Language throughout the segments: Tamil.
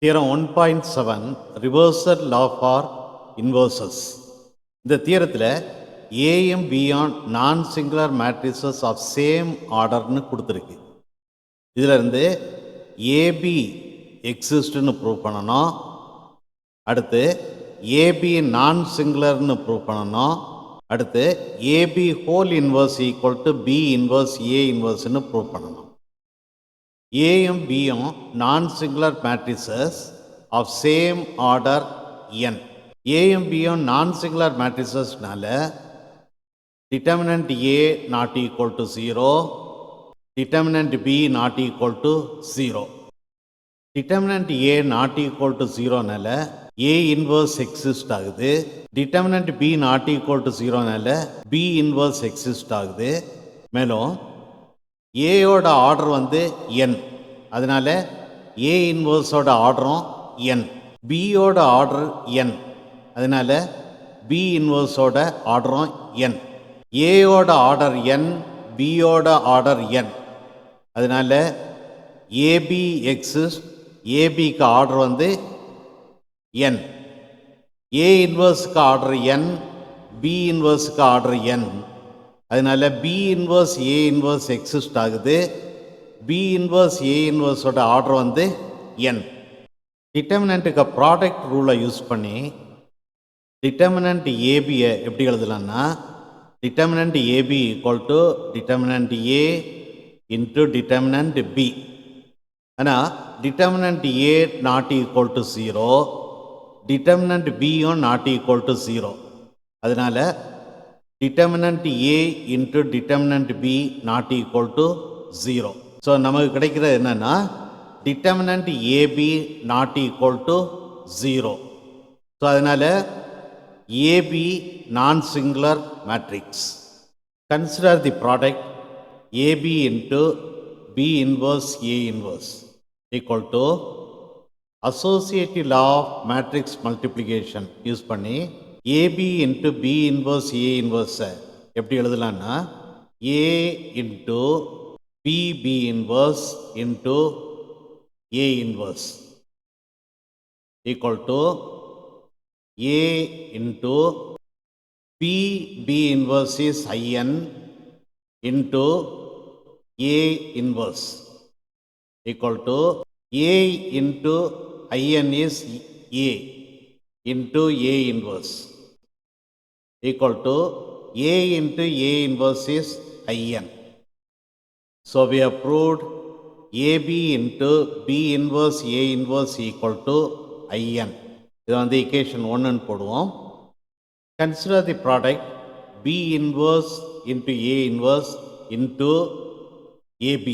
Theorem 1.7 Reversal Law for Inverses. இந்த தியரத்தில் A and B are non singular matrices of same ஆர்டர்னு கொடுத்துருக்கு. இதில் இருந்து ஏபி எக்ஸிஸ்ட்னு ப்ரூவ் பண்ணணும். அடுத்து ஏபி நான் சிங்குலர்னு ப்ரூவ் பண்ணணும். அடுத்து AB whole inverse equal to B inverse A இன்வர்ஸ்னு ப்ரூவ் பண்ணணும். ஏயும் பியும் non singular matrices of same order n. ஏயும் பியும் நான் சிங்குலர் மேட்ரிசஸ்னால determinant A not equal to 0, determinant B not equal to 0. Determinant A not equal to 0னால ஏ இன்வர்ஸ் எக்ஸிஸ்ட் ஆகுது. Determinant B not equal to 0னால பி இன்வர்ஸ் எக்ஸிஸ்ட் ஆகுது. மேலும் ஏயோட ஆர்டர் n, அதனால ஏ இன்வர்ஸோட ஆர்டரும் n. பியோட ஆர்டர் n, அதனால பி இன்வர்ஸோட ஆர்டரும் n. ஏயோட ஆர்டர் n, பியோட ஆர்டர் n, அதனால ஏபி எக்ஸிஸ்ட், ஏபிக்கு ஆர்டர் n. ஏ இன்வர்ஸுக்கு ஆர்டர் n, பி இன்வர்ஸுக்கு ஆர்டர் n, அதனால B inverse A inverse exist ஆகுது. பி இன்வர்ஸ் ஏ இன்வர்ஸோட ஆர்டர் n. டிட்டர்மினண்ட்டுக்கு ப்ராடக்ட் ரூலை யூஸ் பண்ணி டிட்டர்மினன்ட் ஏபியை எப்படி எழுதலாம்னா, determinant AB equal to determinant A into determinant B. ஆனால் determinant A not equal to 0, determinant பியும் நாட் ஈக்குவல் டு 0. அதனால determinant A into determinant B not equal to 0. So நமக்கு கிடைக்கிறது என்னன்னா determinant AB not equal to 0. So அதனால AB non singular matrix. Consider the product AB into B inverse A inverse equal to associative law of matrix multiplication use பண்ணி AB into B inverse A இன்வர்ஸை எப்படி எழுதலான்னா, A into B inverse into A inverse equal to A into B inverse is IN into A inverse equal to A into IN is a into A inverse equal to A into A inverse is IN. So we have proved AB into B inverse A inverse equal to IN. இது equation 1 ன்னு போடுவோம். Consider the product B inverse into A inverse into AB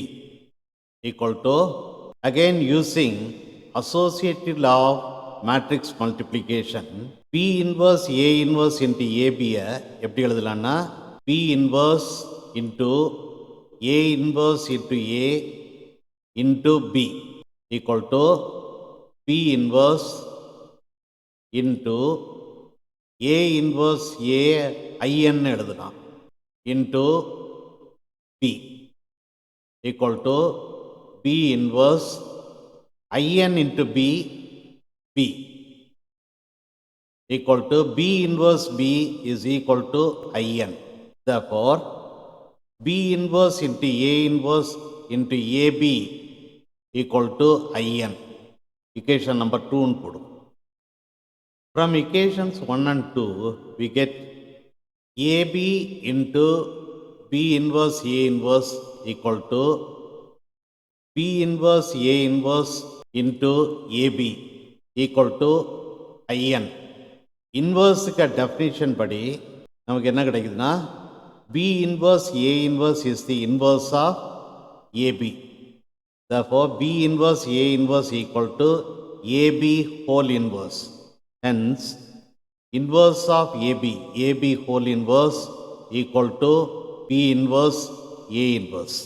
equal to, again using associative law of matrix multiplication, B inverse A inverse into AB எப்படி எழுதலாம்னா, B inverse into A inverse into A into B equal to B inverse into A inverse A IN எழுதலாம் into B equal to B inverse IN into B equal to B inverse B is equal to IN. Therefore, B inverse into A inverse into AB equal to IN. Equation number 2 ன்னு போடும். From equations 1 and 2, we get AB into B inverse A inverse equal to B inverse A inverse into AB equal to IN. இன்வர்ஸுக்கு டெஃபினிஷன் படி நமக்கு என்ன கிடைக்குதுன்னா, B inverse A inverse is the inverse of AB. Therefore, B inverse A inverse equal to AB whole inverse. Hence, inverse of AB whole inverse equal to B inverse A inverse.